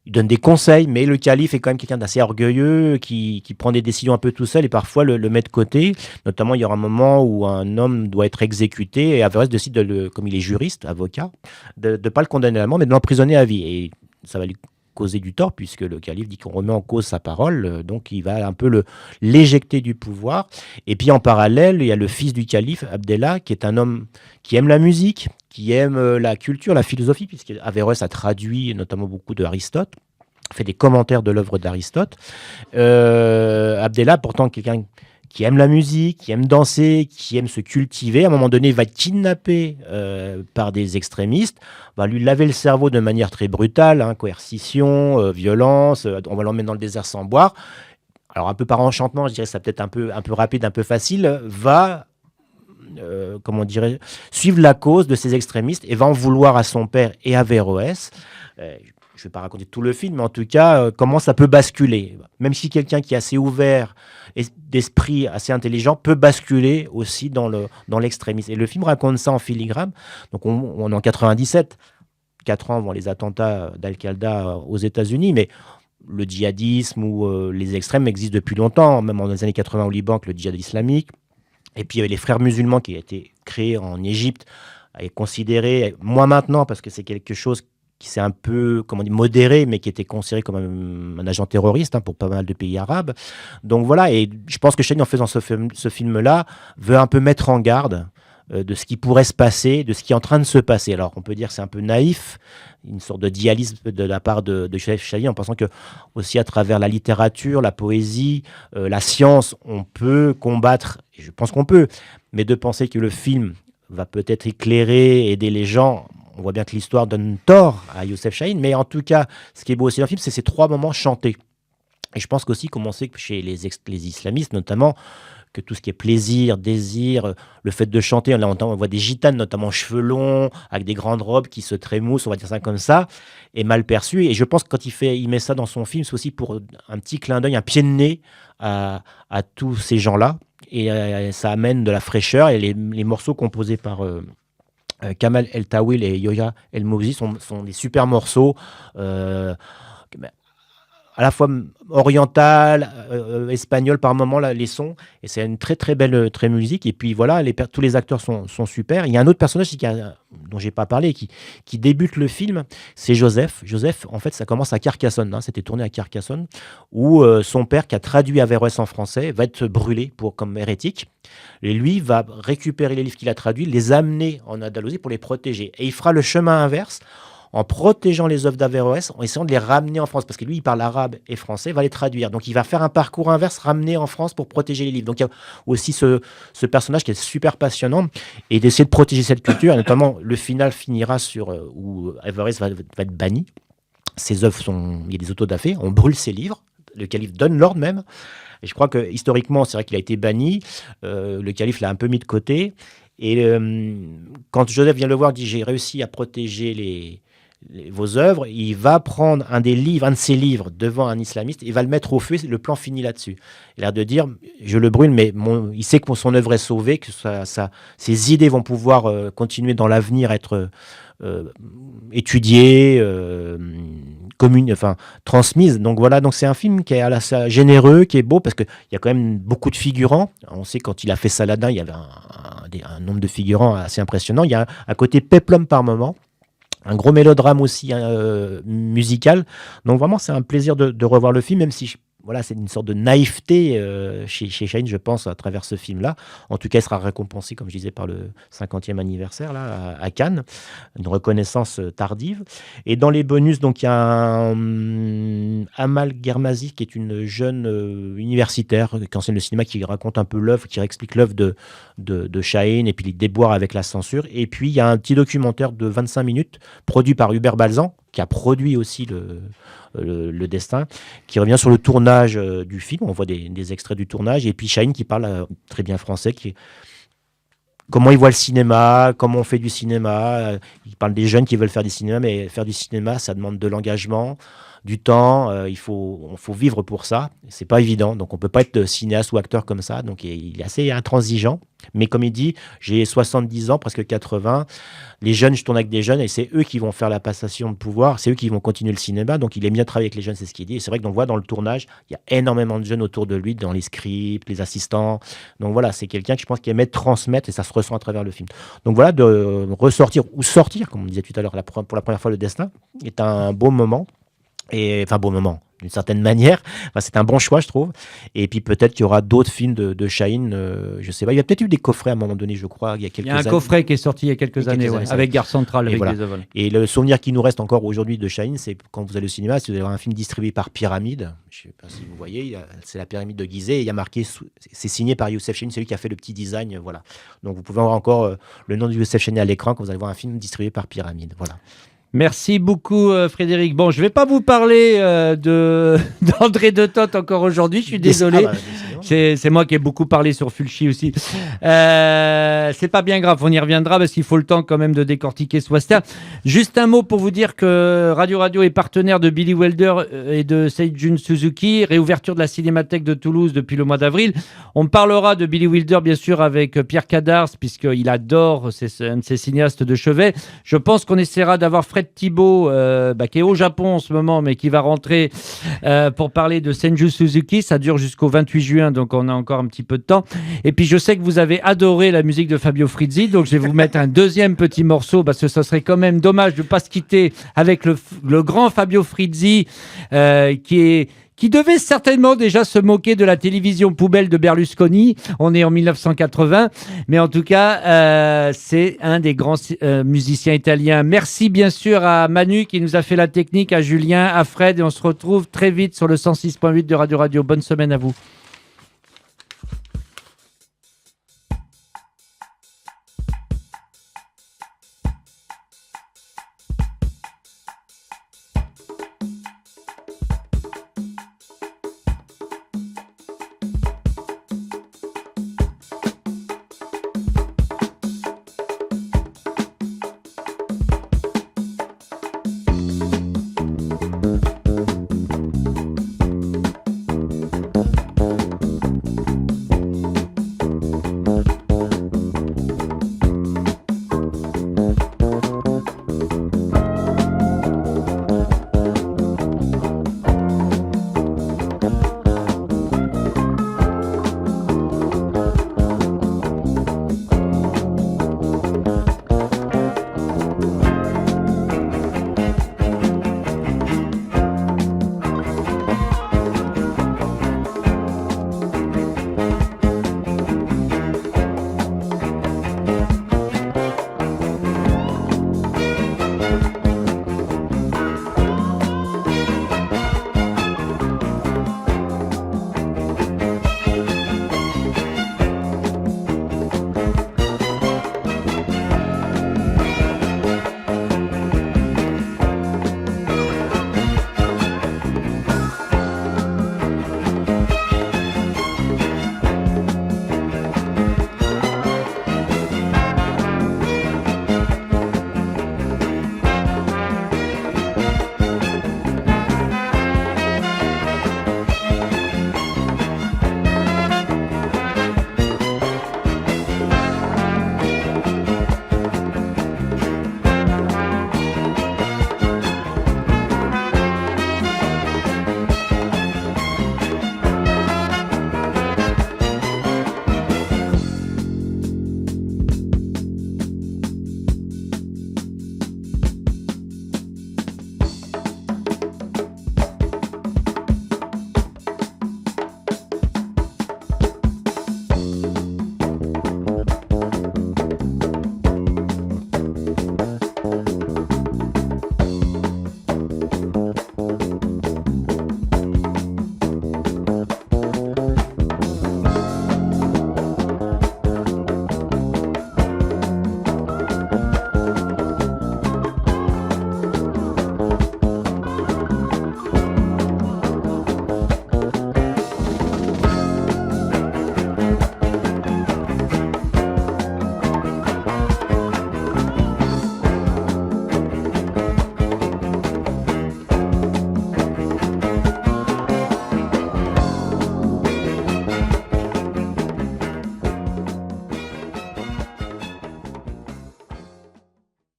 donne des conseils, mais le calife est quand même quelqu'un d'assez orgueilleux, qui prend des décisions un peu tout seul, et parfois le met de côté. Notamment, il y aura un moment où un homme doit être exécuté, et Averroès décide, comme il est juriste, avocat, de ne pas le condamner à la mort, mais de l'emprisonner à vie. Et ça va lui causer du tort, puisque le calife dit qu'on remet en cause sa parole, donc il va un peu l'éjecter du pouvoir. Et puis en parallèle, il y a le fils du calife, Abdallah, qui est un homme qui aime la musique, qui aime la culture, la philosophie, puisque Averroès a traduit notamment beaucoup d'Aristote, fait des commentaires de l'œuvre d'Aristote. Abdallah, pourtant quelqu'un qui aime la musique, qui aime danser, qui aime se cultiver, à un moment donné, va être kidnappé par des extrémistes, va lui laver le cerveau de manière très brutale, coercition, violence, on va l'emmener dans le désert sans boire. Alors, un peu par enchantement, je dirais ça peut-être un peu rapide, un peu facile, va suivre la cause de ces extrémistes et va en vouloir à son père et à Averroès. Je ne vais pas raconter tout le film, mais en tout cas, comment ça peut basculer. Même si quelqu'un qui est assez ouvert et d'esprit assez intelligent peut basculer aussi dans l'extrémisme. Et le film raconte ça en filigrane. Donc on est en 97, 4 ans avant les attentats d'Al-Qaïda aux États-Unis, mais le djihadisme ou les extrêmes existent depuis longtemps, même dans les années 80 au Liban, avec le djihad islamique. Et puis il y avait les frères musulmans qui a été créés en Égypte, et considéré, moins maintenant, parce que c'est quelque chose qui s'est un peu modéré, mais qui était considéré comme un agent terroriste pour pas mal de pays arabes. Donc voilà, et je pense que Chani, en faisant ce film-là, veut un peu mettre en garde de ce qui pourrait se passer, de ce qui est en train de se passer. Alors on peut dire que c'est un peu naïf, une sorte de dialyse de la part de Youssef Chani, en pensant que aussi à travers la littérature, la poésie, la science, on peut combattre, et je pense qu'on peut, mais de penser que le film va peut-être éclairer, aider les gens. On voit bien que l'histoire donne tort à Youssef Chahine, mais en tout cas, ce qui est beau aussi dans le film, c'est ces 3 moments chantés. Et je pense qu'aussi, comme on sait que chez les islamistes notamment, que tout ce qui est plaisir, désir, le fait de chanter, on voit des gitanes, notamment cheveux longs, avec des grandes robes qui se trémoussent, on va dire ça comme ça, est mal perçu. Et je pense que quand il met ça dans son film, c'est aussi pour un petit clin d'œil, un pied de nez à tous ces gens-là. Et ça amène de la fraîcheur. Et les morceaux composés par Kamal El Tawil et Yoya El Mouzi sont des super morceaux, à la fois oriental, espagnol par moment, là, les sons, et c'est une très très belle musique. Et puis voilà, tous les acteurs sont super. Il y a un autre personnage dont j'ai pas parlé, qui débute le film, c'est Joseph. Joseph, en fait, ça commence à Carcassonne, c'était tourné à Carcassonne, où son père, qui a traduit Averroès en français, va être brûlé comme hérétique. Et lui va récupérer les livres qu'il a traduits, les amener en Andalousie pour les protéger. Et il fera le chemin inverse, en protégeant les œuvres d'Averroès, en essayant de les ramener en France, parce que lui, il parle arabe et français, il va les traduire. Donc, il va faire un parcours inverse, ramener en France pour protéger les livres. Donc, il y a aussi ce personnage qui est super passionnant, et d'essayer de protéger cette culture. Et notamment, le final finira où Averroès va être banni. Ses œuvres il y a des autodafés, on brûle ses livres, le calife donne l'ordre même. Et je crois que historiquement, c'est vrai qu'il a été banni, le calife l'a un peu mis de côté. Et quand Joseph vient le voir, il dit « J'ai réussi à protéger vos œuvres, il va prendre un de ses livres devant un islamiste, il va le mettre au feu, le plan finit là-dessus. Il a l'air de dire, je le brûle, mais il sait que son œuvre est sauvée, que ses idées vont pouvoir continuer dans l'avenir à être étudiées, transmises. Donc voilà, donc c'est un film qui est à la fois généreux, qui est beau, parce qu'il y a quand même beaucoup de figurants. On sait quand il a fait Saladin, il y avait un nombre de figurants assez impressionnant. Il y a un côté péplum par moment. Un gros mélodrame aussi musical. Donc vraiment, c'est un plaisir de revoir le film, même si voilà, c'est une sorte de naïveté chez Chahine, je pense, à travers ce film-là. En tout cas, il sera récompensé, comme je disais, par le 50e anniversaire là, à Cannes, une reconnaissance tardive. Et dans les bonus, donc il y a Amal Germazi, qui est une jeune universitaire qui enseigne le cinéma, qui raconte un peu l'œuvre, qui explique l'œuvre de Chahine et puis les déboires avec la censure. Et puis, il y a un petit documentaire de 25 minutes produit par Hubert Balzan, qui a produit aussi le Destin, qui revient sur le tournage du film. On voit des extraits du tournage. Et puis Chahine qui parle très bien français, comment il voit le cinéma, comment on fait du cinéma. Il parle des jeunes qui veulent faire du cinéma, mais faire du cinéma, ça demande de l'engagement, du temps. Il faut vivre pour ça. C'est pas évident. Donc on peut pas être cinéaste ou acteur comme ça. Donc il est assez intransigeant. Mais comme il dit, j'ai 70 ans, presque 80. Les jeunes, je tourne avec des jeunes et c'est eux qui vont faire la passation de pouvoir. C'est eux qui vont continuer le cinéma. Donc il aime bien travailler avec les jeunes, c'est ce qu'il dit. Et c'est vrai qu'on voit dans le tournage, il y a énormément de jeunes autour de lui, dans les scripts, les assistants. Donc voilà, c'est quelqu'un que je pense qui aime transmettre et ça se ressent à travers le film. Donc voilà, de ressortir ou sortir, comme on disait tout à l'heure, pour la première fois, le Destin est un beau moment. Beau moment, d'une certaine manière. C'est un bon choix, je trouve. Et puis peut-être qu'il y aura d'autres films de Chahine, je sais pas. Il y a peut-être eu des coffrets à un moment donné, je crois, il y a quelques années. Il y a un coffret qui est sorti il y a quelques années, avec Gare Centrale, avec voilà. des œuvres. Et le souvenir qui nous reste encore aujourd'hui de Chahine, c'est quand vous allez au cinéma, si vous allez voir un film distribué par Pyramide, je sais pas si vous voyez, c'est la Pyramide de Gizeh, et il y a marqué, c'est signé par Youssef Chahine, c'est lui qui a fait le petit design, voilà. Donc vous pouvez avoir encore le nom de Youssef Chahine à l'écran quand vous allez voir un film distribué par Pyramide, voilà. Merci beaucoup Frédéric. Bon, je ne vais pas vous parler d'André de Toth encore aujourd'hui, je suis désolé. C'est moi qui ai beaucoup parlé sur Fulci aussi. C'est pas bien grave, on y reviendra parce qu'il faut le temps quand même de décortiquer ce western. Juste un mot pour vous dire que Radio est partenaire de Billy Wilder et de Seijun Suzuki, réouverture de la Cinémathèque de Toulouse depuis le mois d'avril. On parlera de Billy Wilder bien sûr avec Pierre Cadars puisqu'il adore, c'est un de ses cinéastes de chevet. Je pense qu'on essaiera d'avoir Fred Thibault qui est au Japon en ce moment mais qui va rentrer pour parler de Seijun Suzuki. Ça dure jusqu'au 28 juin donc on a encore un petit peu de temps. Et puis je sais que vous avez adoré la musique de Fabio Frizzi, donc je vais vous mettre un deuxième petit morceau parce que ça serait quand même dommage de ne pas se quitter avec le grand Fabio Frizzi qui devait certainement déjà se moquer de la télévision poubelle de Berlusconi. On est en 1980, mais en tout cas, c'est un des grands musiciens italiens. Merci bien sûr à Manu qui nous a fait la technique, à Julien, à Fred, et on se retrouve très vite sur le 106.8 de Radio. Bonne semaine à vous.